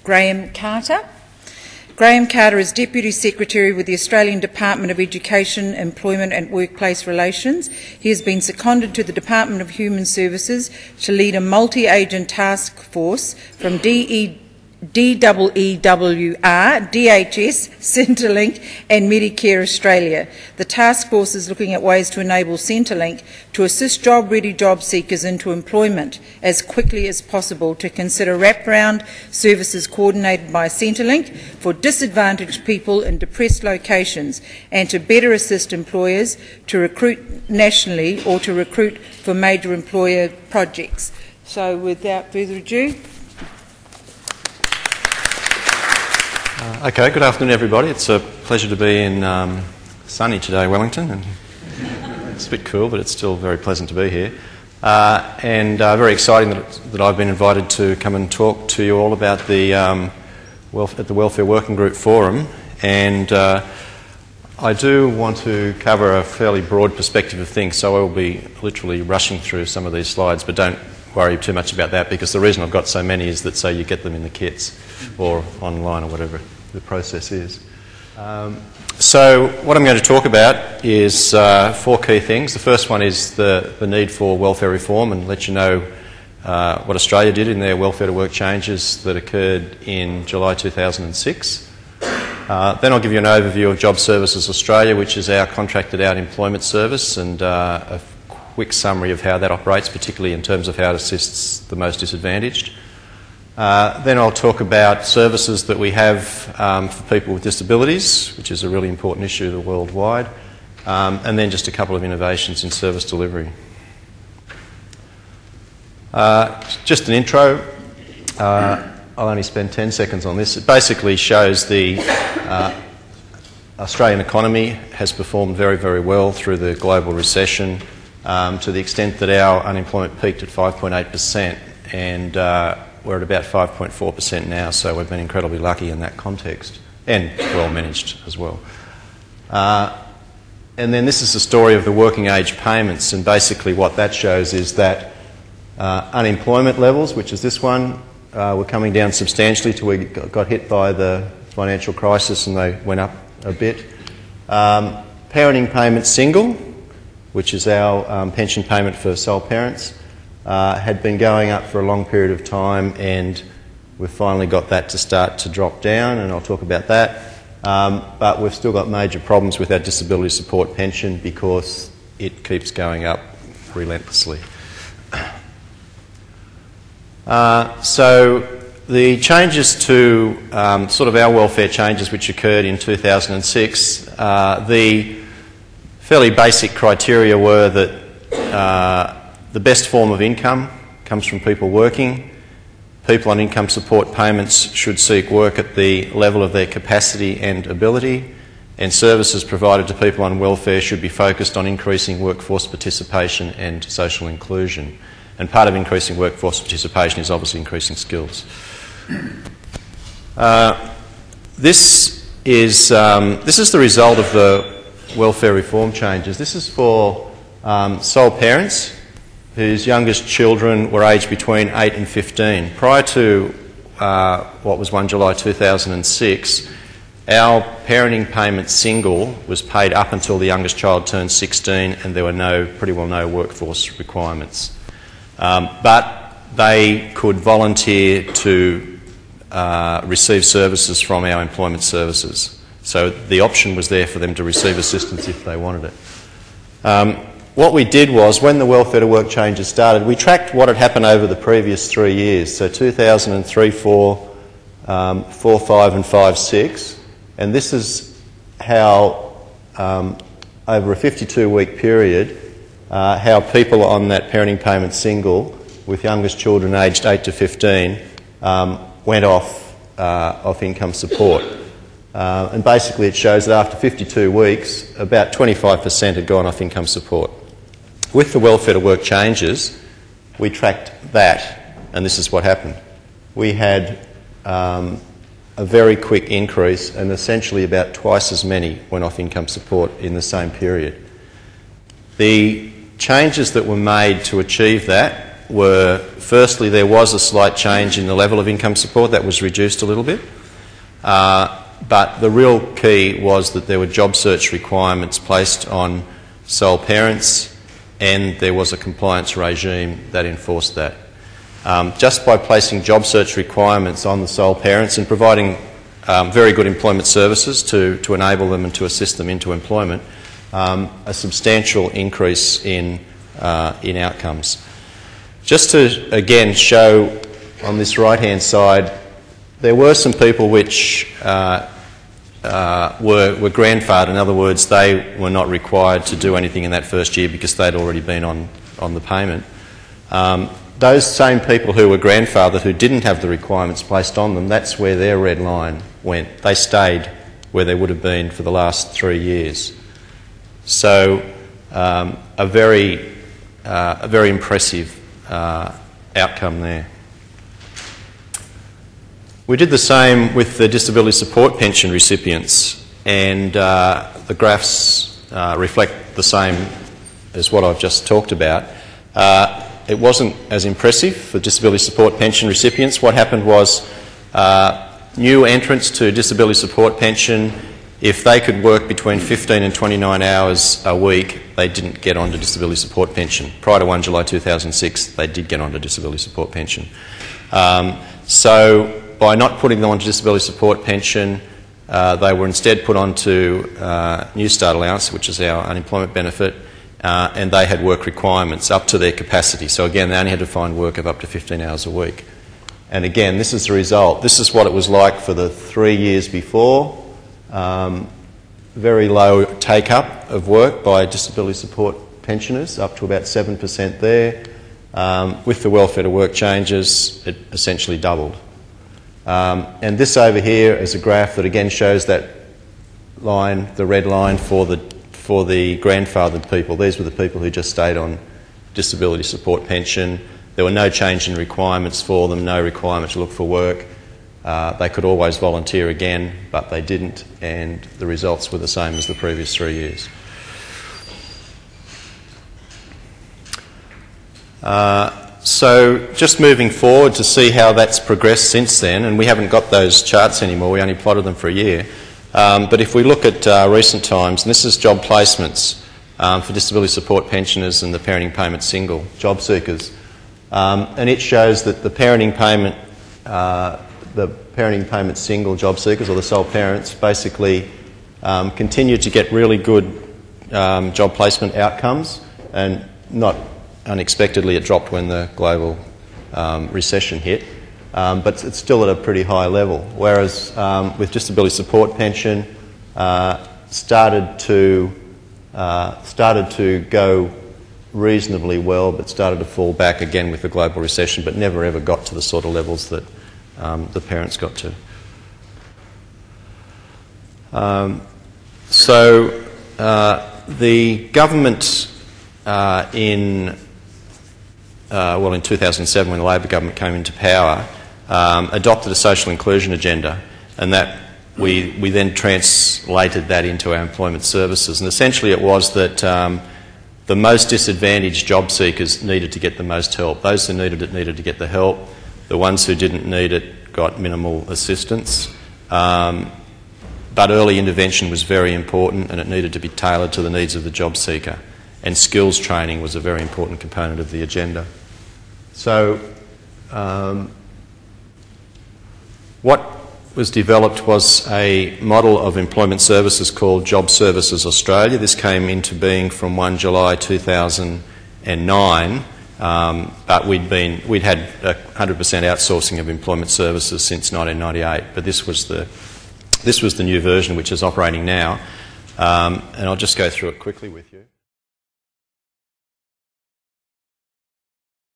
Graham Carter. Graham Carter is Deputy Secretary with the Australian Department of Education, Employment and Workplace Relations. He has been seconded to the Department of Human Services to lead a multi-agent task force from DEWR, DHS, Centrelink and Medicare Australia. The task force is looking at ways to enable Centrelink to assist job-ready job seekers into employment as quickly as possible, to consider wraparound services coordinated by Centrelink for disadvantaged people in depressed locations, and to better assist employers to recruit nationally or to recruit for major employer projects. So without further ado, Okay, good afternoon everybody. It's a pleasure to be in sunny today, Wellington. And it's a bit cool, but it's still very pleasant to be here. Very exciting that I've been invited to come and talk to you all about the at the Welfare Working Group Forum. And I do want to cover a fairly broad perspective of things, so I will be literally rushing through some of these slides, but don't worry too much about that, because the reason I've got so many is that so you get them in the kits or online or whatever the process is. So what I'm going to talk about is four key things. The first one is the need for welfare reform, and let you know what Australia did in their welfare to work changes that occurred in July 2006. Then I'll give you an overview of Job Services Australia, which is our contracted out employment service, and a quick summary of how that operates, particularly in terms of how it assists the most disadvantaged. Then I'll talk about services that we have for people with disabilities, which is a really important issue worldwide, and then just a couple of innovations in service delivery. Just an intro. I'll only spend 10 seconds on this. It basically shows the Australian economy has performed very, very well through the global recession, to the extent that our unemployment peaked at 5.8%, and we're at about 5.4% now, so we've been incredibly lucky in that context, and well managed as well. And then this is the story of the working age payments, and basically what that shows is that unemployment levels, which is this one, were coming down substantially till we got hit by the financial crisis, and they went up a bit. Parenting payment single, which is our pension payment for sole parents, had been going up for a long period of time, and we've finally got that to start to drop down, and I'll talk about that. But we've still got major problems with our disability support pension because it keeps going up relentlessly. So the changes to sort of our welfare changes which occurred in 2006, the fairly basic criteria were that the best form of income comes from people working. People on income support payments should seek work at the level of their capacity and ability, and services provided to people on welfare should be focused on increasing workforce participation and social inclusion. And part of increasing workforce participation is obviously increasing skills. This is the result of the welfare reform changes. This is for sole parents whose youngest children were aged between 8 and 15. Prior to what was 1 July 2006, our parenting payment single was paid up until the youngest child turned 16, and there were pretty well no workforce requirements. But they could volunteer to receive services from our employment services. So the option was there for them to receive assistance if they wanted it. What we did was, when the welfare to work changes started, we tracked what had happened over the previous 3 years, so 2003, 4, 4, 5 and 5, 6, and this is how, over a 52-week period, how people on that parenting payment single with youngest children aged 8 to 15 went off income support. And basically it shows that after 52 weeks, about 25% had gone off income support. With the welfare to work changes, we tracked that, and this is what happened. We had a very quick increase, and essentially about twice as many went off income support in the same period. The changes that were made to achieve that were, firstly, there was a slight change in the level of income support that was reduced a little bit. But the real key was that there were job search requirements placed on sole parents, and there was a compliance regime that enforced that. Just by placing job search requirements on the sole parents and providing very good employment services to enable them and to assist them into employment, a substantial increase in outcomes. Just to again show on this right-hand side, there were some people which were grandfathered. In other words, they were not required to do anything in that first year because they'd already been on the payment. Those same people who were grandfathered, who didn't have the requirements placed on them, that's where their red line went. They stayed where they would have been for the last 3 years. So a very impressive outcome there. We did the same with the disability support pension recipients, and the graphs reflect the same as what I've just talked about. It wasn't as impressive for disability support pension recipients. What happened was new entrants to disability support pension, if they could work between 15 and 29 hours a week, they didn't get onto disability support pension. Prior to 1 July 2006, they did get onto disability support pension. So by not putting them onto disability support pension, they were instead put onto New Start Allowance, which is our unemployment benefit, and they had work requirements up to their capacity. So again, they only had to find work of up to 15 hours a week. And again, this is the result. This is what it was like for the 3 years before. Very low take-up of work by disability support pensioners, up to about 7% there. With the welfare to work changes, it essentially doubled. And this over here is a graph that again shows that line, the red line, for the grandfathered people. These were the people who just stayed on disability support pension. There were no change in requirements for them, no requirement to look for work. They could always volunteer again, but they didn't, and the results were the same as the previous 3 years. So just moving forward to see how that's progressed since then, and we haven't got those charts anymore, we only plotted them for a year. But if we look at recent times, and this is job placements for disability support pensioners and the parenting payment single job seekers, and it shows that the parenting payment single job seekers, or the sole parents, basically continue to get really good job placement outcomes, and not unexpectedly it dropped when the global recession hit, but it's still at a pretty high level. Whereas with disability support pension, started to go reasonably well, but started to fall back again with the global recession, but never ever got to the sort of levels that the parents got to. So the government in 2007, when the Labor government came into power, adopted a social inclusion agenda, and that we then translated that into our employment services. And essentially it was that the most disadvantaged job seekers needed to get the most help. Those who needed it needed to get the help. The ones who didn't need it got minimal assistance. But early intervention was very important, and it needed to be tailored to the needs of the job seeker. And skills training was a very important component of the agenda. So what was developed was a model of employment services called Job Services Australia. This came into being from 1 July 2009, but we'd had 100% outsourcing of employment services since 1998. But this was the new version, which is operating now, and I'll just go through it quickly with you.